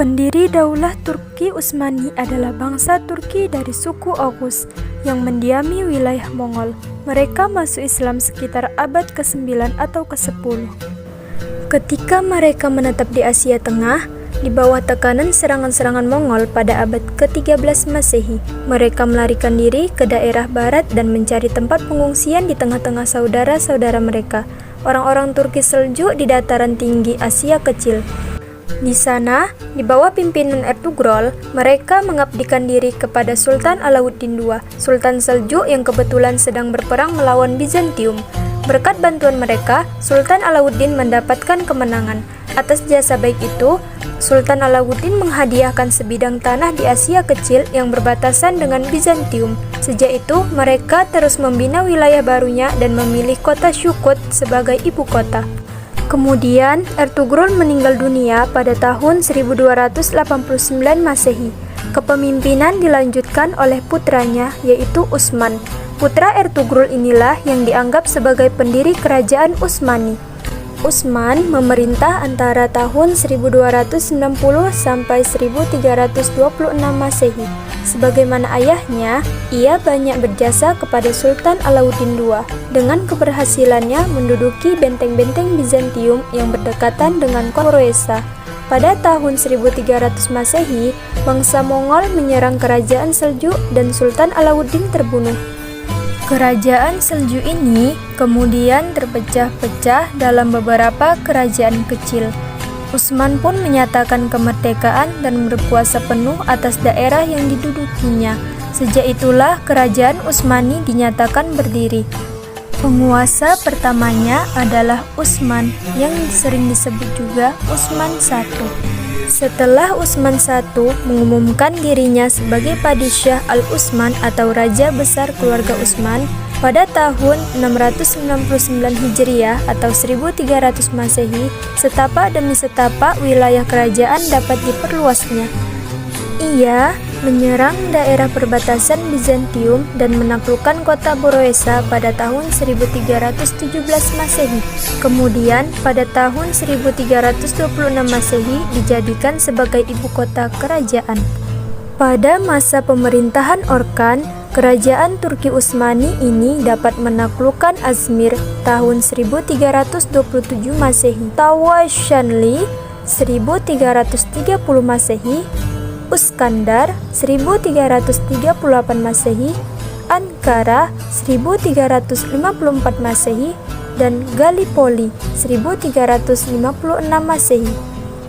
Pendiri Daulah Turki Utsmani adalah bangsa Turki dari suku Oghuz yang mendiami wilayah Mongol. Mereka masuk Islam sekitar abad ke-9 atau ke-10. Ketika mereka menetap di Asia Tengah, di bawah tekanan serangan-serangan Mongol pada abad ke-13 Masehi, mereka melarikan diri ke daerah barat dan mencari tempat pengungsian di tengah-tengah saudara-saudara mereka, orang-orang Turki Seljuk di dataran tinggi Asia Kecil. Di sana, di bawah pimpinan Ertugrul, mereka mengabdikan diri kepada Sultan Alauddin II, Sultan Seljuk yang kebetulan sedang berperang melawan Bizantium. Berkat bantuan mereka, Sultan Alauddin mendapatkan kemenangan. Atas jasa baik itu, Sultan Alauddin menghadiahkan sebidang tanah di Asia Kecil yang berbatasan dengan Bizantium. Sejak itu, mereka terus membina wilayah barunya dan memilih kota Shukut sebagai ibu kota. Kemudian, Ertugrul meninggal dunia pada tahun 1289 Masehi. Kepemimpinan dilanjutkan oleh putranya, yaitu Utsman. Putra Ertugrul inilah yang dianggap sebagai pendiri kerajaan Utsmani. Utsman memerintah antara tahun 1290 sampai 1326 Masehi. Sebagaimana ayahnya, ia banyak berjasa kepada Sultan Alauddin II dengan keberhasilannya menduduki benteng-benteng Bizantium yang berdekatan dengan Khorezm. Pada tahun 1300 Masehi, bangsa Mongol menyerang kerajaan Seljuk dan Sultan Alauddin terbunuh. Kerajaan Seljuk ini kemudian terpecah-pecah dalam beberapa kerajaan kecil. Utsman pun menyatakan kemerdekaan dan berkuasa penuh atas daerah yang didudukinya. Sejak itulah kerajaan Utsmani dinyatakan berdiri. Penguasa pertamanya adalah Utsman yang sering disebut juga Utsman I. Setelah Utsman I mengumumkan dirinya sebagai Padishah Al-Utsman atau Raja Besar Keluarga Utsman pada tahun 699 Hijriah atau 1300 Masehi, setapak demi setapak wilayah kerajaan dapat diperluasnya. Ia menyerang daerah perbatasan Bizantium dan menaklukkan kota Khorezm pada tahun 1317 Masehi. Kemudian pada tahun 1326 Masehi dijadikan sebagai ibu kota kerajaan. Pada masa pemerintahan Orkan, kerajaan Turki Utsmani ini dapat menaklukkan Azmir tahun 1327 Masehi, Tawashanli 1330 Masehi, Uskandar 1338 Masehi, Ankara 1354 Masehi, dan Gallipoli 1356 Masehi.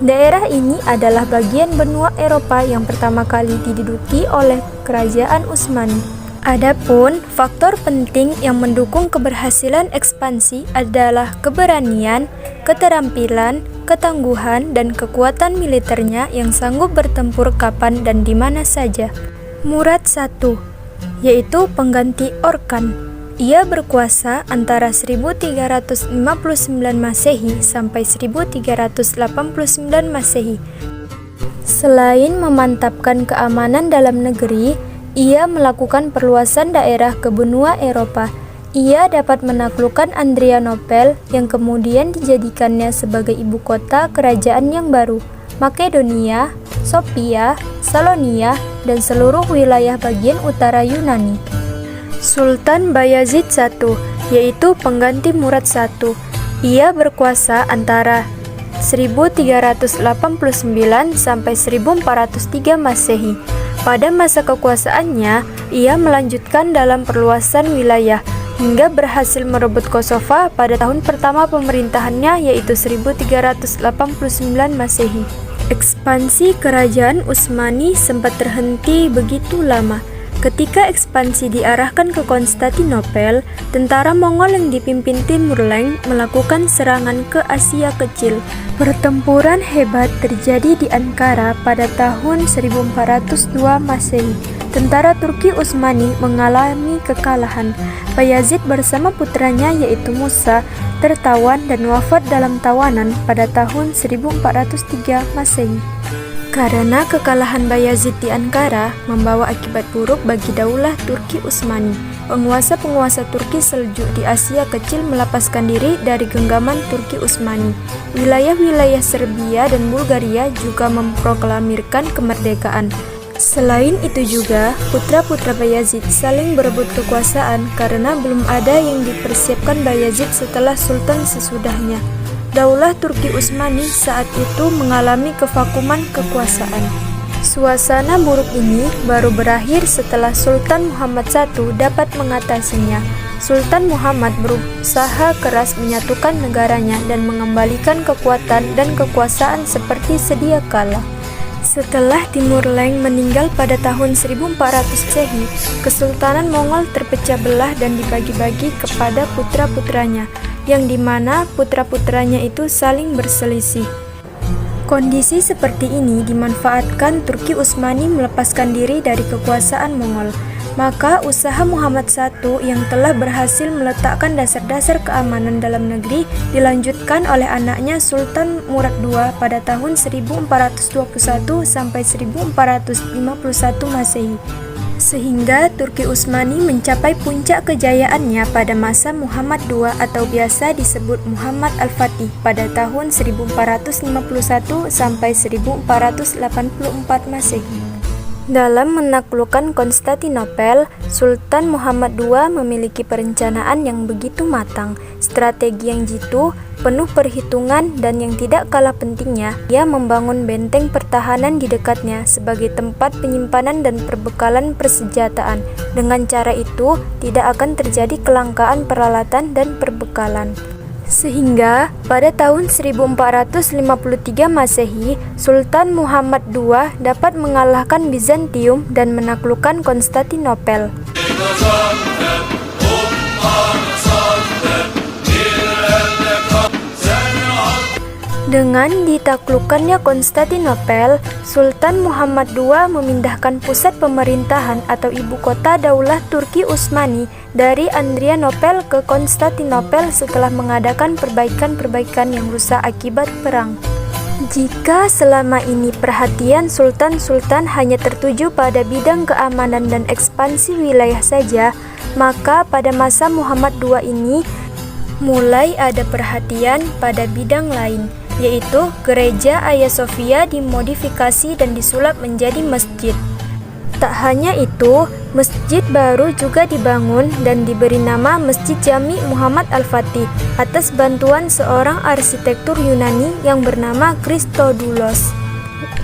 Daerah ini adalah bagian benua Eropa yang pertama kali diduduki oleh kerajaan Utsmani. Adapun faktor penting yang mendukung keberhasilan ekspansi adalah keberanian, keterampilan, ketangguhan, dan kekuatan militernya yang sanggup bertempur kapan dan di mana saja. Murad I, yaitu pengganti Orkan. Ia berkuasa antara 1359 Masehi sampai 1389 Masehi. Selain memantapkan keamanan dalam negeri, ia melakukan perluasan daerah ke benua Eropa. Ia dapat menaklukkan Adrianople yang kemudian dijadikannya sebagai ibu kota kerajaan yang baru, Makedonia, Sofia, Salonia, dan seluruh wilayah bagian utara Yunani. Sultan Bayazid I, yaitu pengganti Murad I. Ia berkuasa antara 1389 sampai 1403 Masehi. Pada masa kekuasaannya, ia melanjutkan dalam perluasan wilayah hingga berhasil merebut Kosovo pada tahun pertama pemerintahannya, yaitu 1389 Masehi. Ekspansi kerajaan Utsmani sempat terhenti begitu lama. Ketika ekspansi diarahkan ke Konstantinopel, tentara Mongol yang dipimpin Timur Leng melakukan serangan ke Asia Kecil. Pertempuran hebat terjadi di Ankara pada tahun 1402 Masehi. Tentara Turki Utsmani mengalami kekalahan. Bayazid bersama putranya yaitu Musa tertawan dan wafat dalam tawanan pada tahun 1403 Masehi. Karena kekalahan Bayazid di Ankara membawa akibat buruk bagi Daulah Turki Utsmani, penguasa-penguasa Turki Seljuk di Asia Kecil melepaskan diri dari genggaman Turki Utsmani. Wilayah-wilayah Serbia dan Bulgaria juga memproklamirkan kemerdekaan. Selain itu juga, putra-putra Bayazid saling berebut kekuasaan karena belum ada yang dipersiapkan Bayazid setelah Sultan sesudahnya. Daulah Turki Utsmani saat itu mengalami kevakuman kekuasaan. Suasana buruk ini baru berakhir setelah Sultan Muhammad I dapat mengatasinya. Sultan Muhammad berusaha keras menyatukan negaranya dan mengembalikan kekuatan dan kekuasaan seperti sedia kala. Setelah Timur Leng meninggal pada tahun 1400 Masehi, Kesultanan Mongol terpecah belah dan dibagi-bagi kepada putra-putranya, yang dimana putra-putranya itu saling berselisih. Kondisi seperti ini dimanfaatkan Turki Utsmani melepaskan diri dari kekuasaan Mongol. Maka usaha Muhammad I yang telah berhasil meletakkan dasar-dasar keamanan dalam negeri dilanjutkan oleh anaknya Sultan Murad II pada tahun 1421 sampai 1451 Masehi. Sehingga Turki Utsmani mencapai puncak kejayaannya pada masa Muhammad II atau biasa disebut Muhammad Al-Fatih pada tahun 1451 sampai 1484 Masehi. Dalam menaklukkan Konstantinopel, Sultan Muhammad II memiliki perencanaan yang begitu matang, strategi yang jitu, penuh perhitungan, dan yang tidak kalah pentingnya, ia membangun benteng pertahanan di dekatnya sebagai tempat penyimpanan dan perbekalan persenjataan. Dengan cara itu, tidak akan terjadi kelangkaan peralatan dan perbekalan. Sehingga pada tahun 1453 Masehi, Sultan Muhammad II dapat mengalahkan Bizantium dan menaklukkan Konstantinopel. Dengan ditaklukkannya Konstantinopel, Sultan Muhammad II memindahkan pusat pemerintahan atau ibu kota Daulah Turki Utsmani dari Adrianopel ke Konstantinopel setelah mengadakan perbaikan-perbaikan yang rusak akibat perang. Jika selama ini perhatian sultan-sultan hanya tertuju pada bidang keamanan dan ekspansi wilayah saja, maka pada masa Muhammad II ini mulai ada perhatian pada bidang lain, yaitu gereja Hagia Sophia dimodifikasi dan disulap menjadi masjid. Tak hanya itu, masjid baru juga dibangun dan diberi nama Masjid Jami Muhammad Al-Fatih atas bantuan seorang arsitektur Yunani yang bernama Christodoulos.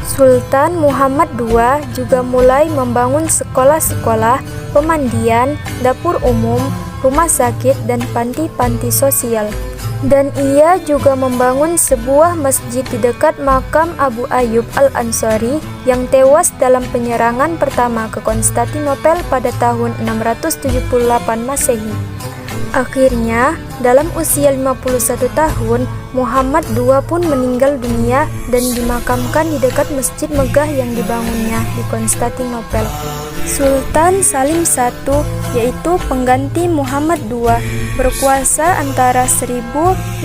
Sultan Muhammad II juga mulai membangun sekolah-sekolah, pemandian, dapur umum, rumah sakit, dan panti-panti sosial. Dan ia juga membangun sebuah masjid di dekat makam Abu Ayyub Al-Ansari yang tewas dalam penyerangan pertama ke Konstantinopel pada tahun 678 Masehi. Akhirnya, dalam usia 51 tahun, Muhammad II pun meninggal dunia dan dimakamkan di dekat Masjid Megah yang dibangunnya di Konstantinopel. Sultan Salim I, yaitu pengganti Muhammad II, berkuasa antara 1512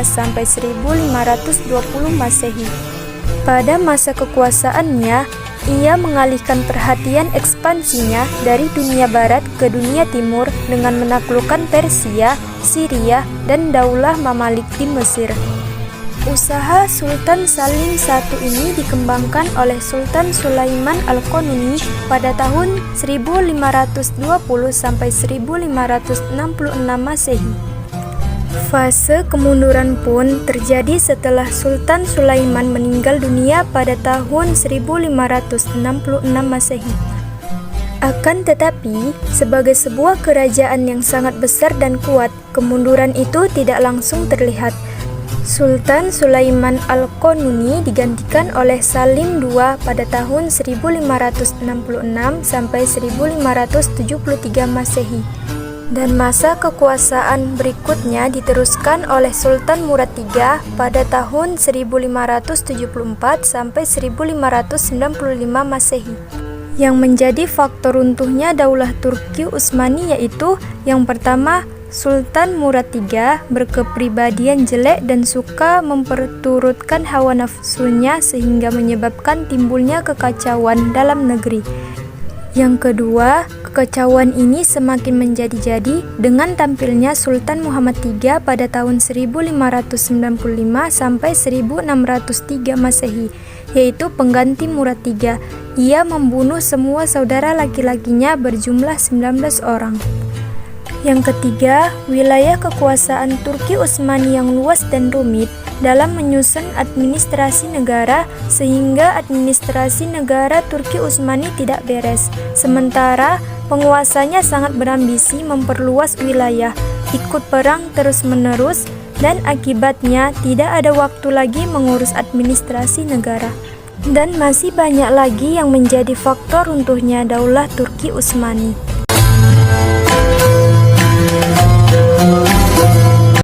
sampai 1520 Masehi. Pada masa kekuasaannya, ia mengalihkan perhatian ekspansinya dari dunia barat ke dunia timur dengan menaklukkan Persia, Syria, dan Daulah Mamalik di Mesir. Usaha Sultan Salim I ini dikembangkan oleh Sultan Sulaiman Al-Qanuni pada tahun 1520 sampai 1566 Masehi. Fase kemunduran pun terjadi setelah Sultan Sulaiman meninggal dunia pada tahun 1566 Masehi. Akan tetapi, sebagai sebuah kerajaan yang sangat besar dan kuat, kemunduran itu tidak langsung terlihat. Sultan Sulaiman Al-Qanuni digantikan oleh Salim II pada tahun 1566 sampai 1573 Masehi. Dan masa kekuasaan berikutnya diteruskan oleh Sultan Murad III pada tahun 1574 sampai 1595 Masehi. Yang menjadi faktor runtuhnya Daulah Turki Utsmani yaitu yang pertama, Sultan Murad III berkepribadian jelek dan suka memperturutkan hawa nafsunya sehingga menyebabkan timbulnya kekacauan dalam negeri. Yang kedua, kekacauan ini semakin menjadi-jadi dengan tampilnya Sultan Muhammad III pada tahun 1595 sampai 1603 Masehi, yaitu pengganti Murad III. Ia membunuh semua saudara laki-lakinya berjumlah 19 orang. Yang ketiga, wilayah kekuasaan Turki Utsmani yang luas dan rumit dalam menyusun administrasi negara sehingga administrasi negara Turki Utsmani tidak beres. Sementara penguasanya sangat berambisi memperluas wilayah, ikut perang terus-menerus, dan akibatnya tidak ada waktu lagi mengurus administrasi negara. Dan masih banyak lagi yang menjadi faktor runtuhnya Daulah Turki Utsmani.